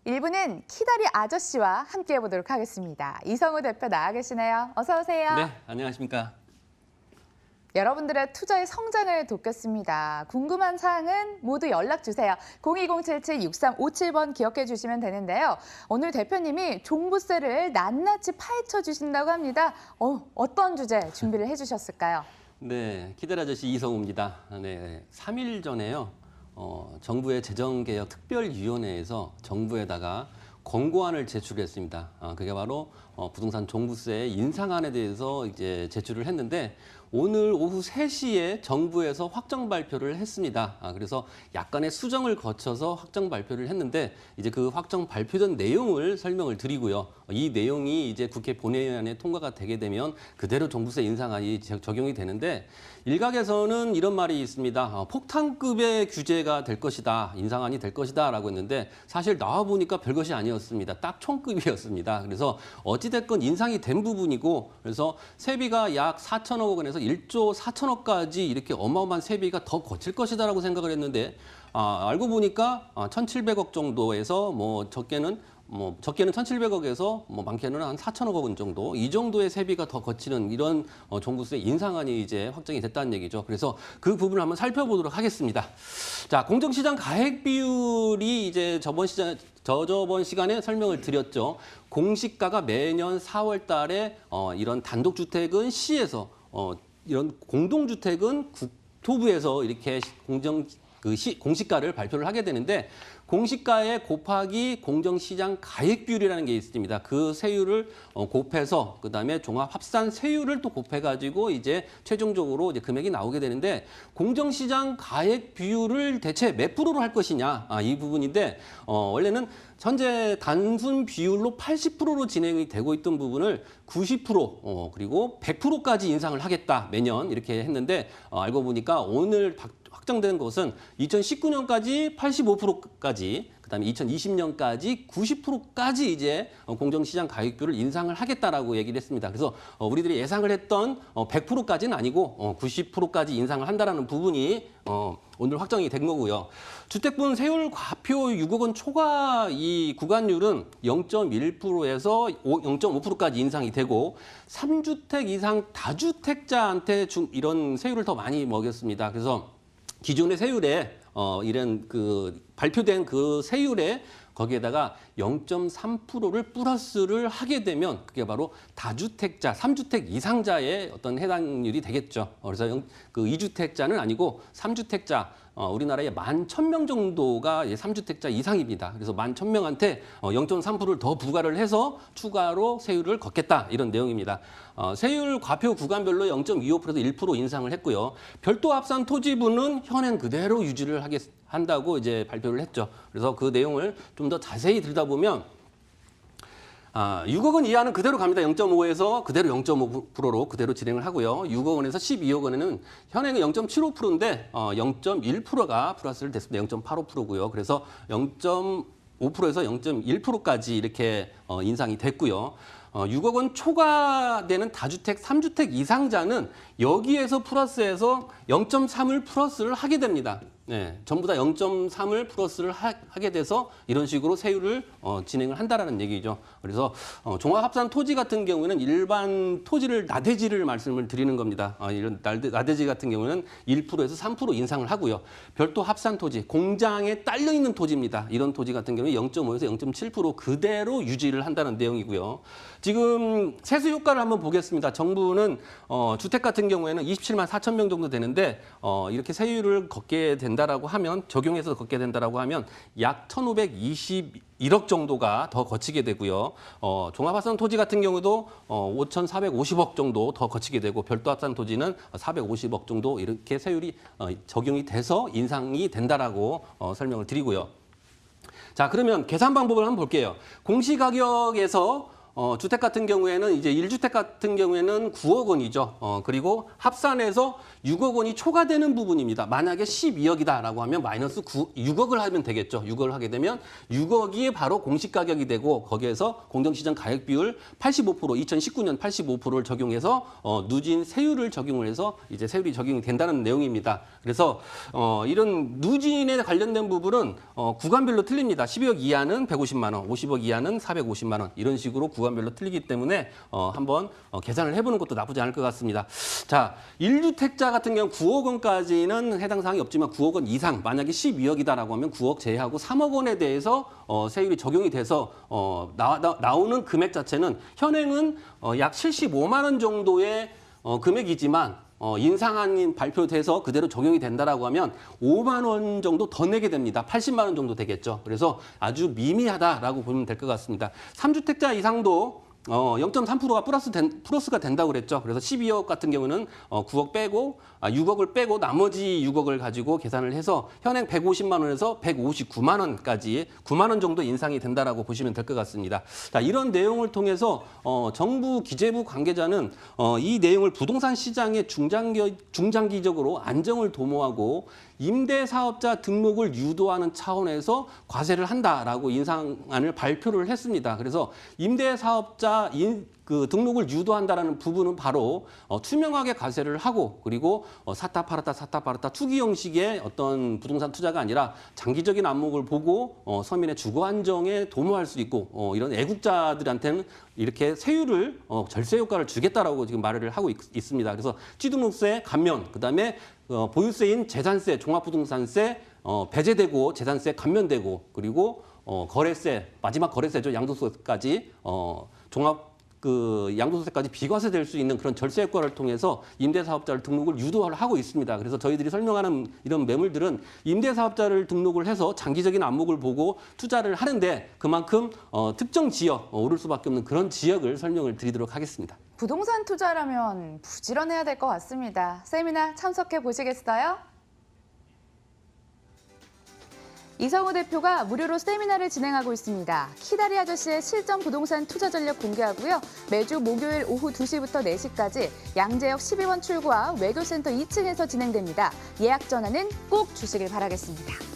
1부는 키다리 아저씨와 함께 해보도록 하겠습니다. 이성우 대표 나와 계시네요. 어서 오세요. 네, 안녕하십니까. 여러분들의 투자의 성장을 돕겠습니다. 궁금한 사항은 모두 연락 주세요. 02077-6357번 기억해 주시면 되는데요. 오늘 대표님이 종부세를 낱낱이 파헤쳐 주신다고 합니다. 어떤 주제 준비를 해주셨을까요? 네, 키다리 아저씨 이성우입니다. 네, 3일 전에요. 정부의 재정개혁 특별위원회에서 정부에다가 권고안을 제출했습니다. 그게 바로 부동산 종부세 인상안에 대해서 이제 제출을 했는데 오늘 오후 3시에 정부에서 확정 발표를 했습니다. 그래서 약간의 수정을 거쳐서 확정 발표를 했는데 이제 그 확정 발표된 내용을 설명을 드리고요. 이 내용이 이제 국회 본회의안에 통과가 되게 되면 그대로 종부세 인상안이 적용이 되는데 일각에서는 이런 말이 있습니다. 폭탄급의 규제가 될 것이다, 인상안이 될 것이다 라고 했는데 사실 나와보니까 별것이 아니었습니다. 딱 총급이었습니다. 그래서 어찌됐건 인상이 된 부분이고 그래서 세비가 약 4천억 원에서 1조 4천억까지 이렇게 어마어마한 세비가 더 거칠 것이다라고 생각을 했는데 알고 보니까 1,700억 정도에서 적게는 1,700억에서 많게는 한 4천억 원 정도 이 정도의 세비가 더 거치는 이런 종부세 인상안이 이제 확정이 됐다는 얘기죠. 그래서 그 부분을 한번 살펴보도록 하겠습니다. 자, 공정시장 가액 비율이 이제 저저번 시간에 설명을 드렸죠. 공시가가 매년 4월 달에 이런 단독주택은 시에서 이런 공동주택은 국토부에서 이렇게 공시가를 발표를 하게 되는데 공시가에 곱하기 공정시장 가액 비율이라는 게 있습니다. 그 세율을 곱해서 그다음에 종합 합산 세율을 또 곱해가지고 이제 최종적으로 이제 금액이 나오게 되는데 공정시장 가액 비율을 대체 몇 프로로 할 것이냐 이 부분인데 원래는 현재 단순 비율로 80%로 진행이 되고 있던 부분을 90% 그리고 100%까지 인상을 하겠다 매년 이렇게 했는데 알고 보니까 오늘 확정된 것은 2019년까지 85%까지, 그다음에 2020년까지 90%까지 이제 공정시장 가액비율을 인상을 하겠다라고 얘기를 했습니다. 그래서 우리들이 예상을 했던 100%까지는 아니고 90%까지 인상을 한다라는 부분이 오늘 확정이 된 거고요. 주택분 세율 과표 6억 원 초과 이 구간율은 0.1%에서 0.5%까지 인상이 되고 3주택 이상 다주택자한테 이런 세율을 더 많이 먹였습니다. 그래서 기존의 세율에 이런 발표된 그 세율에 거기에다가 0.3%를 플러스를 하게 되면 그게 바로 다주택자, 3주택 이상자의 어떤 해당률이 되겠죠. 그래서 그 2주택자는 아니고 3주택자, 우리나라에 11,000명 정도가 3주택자 이상입니다. 그래서 11,000명한테 0.3%를 더 부과를 해서 추가로 세율을 걷겠다 이런 내용입니다. 세율 과표 구간별로 0.25%에서 1% 인상을 했고요. 별도 합산 토지분은 현행 그대로 유지를 한다고 이제 발표를 했죠. 그래서 그 내용을 좀 더 자세히 들여다보면 6억 원 이하는 그대로 갑니다. 0.5에서 그대로 0.5%로 그대로 진행을 하고요. 6억 원에서 12억 원에는 현행은 0.75%인데 0.1%가 플러스를 됐습니다. 0.85%고요. 그래서 0.5%에서 0.1%까지 이렇게 인상이 됐고요. 6억 원 초과되는 다주택, 3주택 이상자는 여기에서 플러스해서 0.3을 플러스를 하게 됩니다. 네, 전부 다 0.3을 플러스를 하게 돼서 이런 식으로 세율을 진행을 한다라는 얘기죠. 그래서 종합합산 토지 같은 경우는 일반 토지를 나대지를 말씀을 드리는 겁니다. 이런 나대지 같은 경우는 1%에서 3% 인상을 하고요. 별도 합산 토지, 공장에 딸려 있는 토지입니다. 이런 토지 같은 경우는 0.5에서 0.7% 그대로 유지를 한다는 내용이고요. 지금 세수 효과를 한번 보겠습니다. 정부는 주택 같은 경우에는 27만 4천 명 정도 되는데 이렇게 세율을 걷게 된다라고 하면 적용해서 걷게 된다라고 하면 약 1,521억 정도가 더 거치게 되고요. 종합합산 토지 같은 경우도 5,450억 정도 더 거치게 되고 별도 합산 토지는 450억 정도 이렇게 세율이 적용이 돼서 인상이 된다라고 설명을 드리고요. 자, 그러면 계산 방법을 한번 볼게요. 공시가격에서 주택 같은 경우에는 이제 1주택 같은 경우에는 9억 원이죠. 그리고 합산해서 6억 원이 초과되는 부분입니다. 만약에 12억이다라고 하면 마이너스 6억을 하면 되겠죠. 6억을 하게 되면 6억이 바로 공시 가격이 되고 거기에서 공정시장 가격 비율 85% 2019년 85%를 적용해서 누진 세율을 적용을 해서 이제 세율이 적용이 된다는 내용입니다. 그래서 이런 누진에 관련된 부분은 구간별로 틀립니다. 12억 이하는 150만 원, 50억 이하는 450만 원 이런 식으로 구간별로 틀리기 때문에 한번 계산을 해보는 것도 나쁘지 않을 것 같습니다. 자, 1주택자 같은 경우 9억 원까지는 해당 사항이 없지만 9억 원 이상 만약에 12억이다라고 하면 9억 제외하고 3억 원에 대해서 세율이 적용이 돼서 나오는 금액 자체는 현행은 약 75만 원 정도의 금액이지만 인상안이 발표돼서 그대로 적용이 된다라고 하면 5만 원 정도 더 내게 됩니다. 80만 원 정도 되겠죠. 그래서 아주 미미하다라고 보면 될 것 같습니다. 3주택자 이상도 0.3%가 플러스가 된다고 그랬죠. 그래서 12억 같은 경우는 9억 빼고 6억을 빼고 나머지 6억을 가지고 계산을 해서 현행 150만 원에서 159만 원까지 9만 원 정도 인상이 된다라고 보시면 될 것 같습니다. 자, 이런 내용을 통해서 정부 기재부 관계자는 이 내용을 부동산 시장의 중장기적으로 안정을 도모하고 임대사업자 등록을 유도하는 차원에서 과세를 한다라고 인상안을 발표를 했습니다. 그래서 임대사업자 등록을 유도한다라는 부분은 바로 투명하게 과세를 하고 그리고 샀다 팔았다 투기 형식의 어떤 부동산 투자가 아니라 장기적인 안목을 보고 서민의 주거 안정에 도모할 수 있고 이런 애국자들한테는 이렇게 세율을 절세 효과를 주겠다라고 지금 말을 하고 있습니다. 그래서 취득세 감면, 그다음에 보유세인 재산세, 종합부동산세 배제되고 재산세 감면되고 그리고 거래세, 마지막 거래세죠. 양도소까지 양도소까지 비과세될 수 있는 그런 절세 효과를 통해서 임대사업자를 등록을 유도를 하고 있습니다. 그래서 저희들이 설명하는 이런 매물들은 임대사업자를 등록을 해서 장기적인 안목을 보고 투자를 하는데 그만큼 특정 지역, 오를 수밖에 없는 그런 지역을 설명을 드리도록 하겠습니다. 부동산 투자라면 부지런해야 될 것 같습니다. 세미나 참석해 보시겠어요? 이성우 대표가 무료로 세미나를 진행하고 있습니다. 키다리 아저씨의 실전 부동산 투자 전략 공개하고요. 매주 목요일 오후 2시부터 4시까지 양재역 12번 출구와 외교센터 2층에서 진행됩니다. 예약 전화는 꼭 주시길 바라겠습니다.